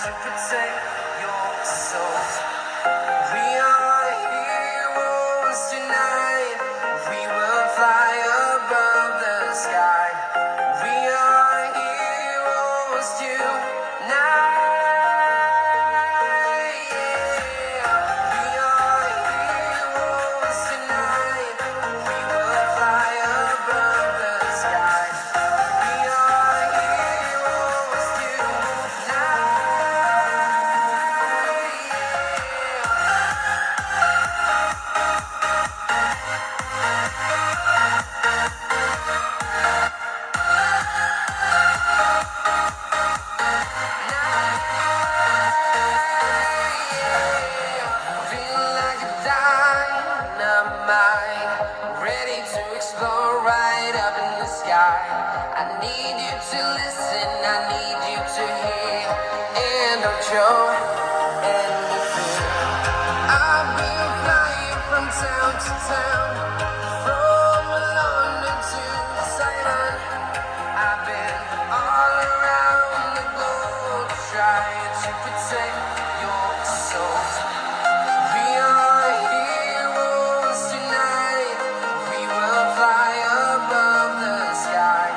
to protect your soul. We are heroes tonight. We will fly above the sky. We are heroes tonight. Yeah. We are heroes tonight. We will fly above the sky. We are heroes tonight. Feel like a dynamite, ready to explode right up in the sky. I need you to listen, I need you to hear, and don't show any fear. I've been flying from town to town, from London to Ceylon. I've been all around the globe trying to protect your soul. We are heroes tonight. We will fly above the sky.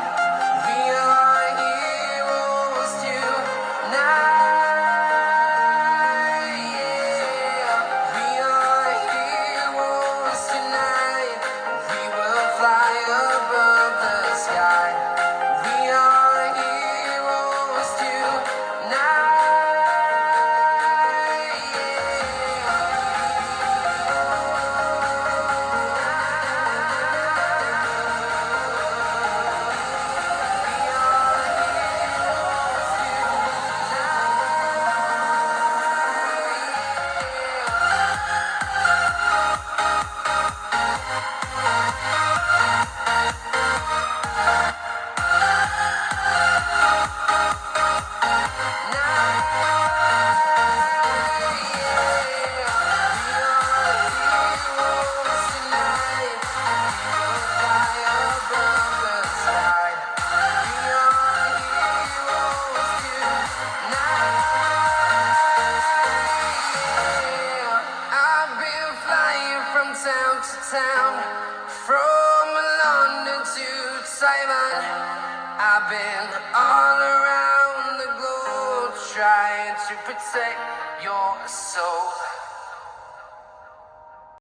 We are heroes tonight. Yeah. We are heroes tonight. We will fly above the sky. We are heroes tonight. Town to town, from London to Taiwan. I've been all around the globe trying to protect your soul.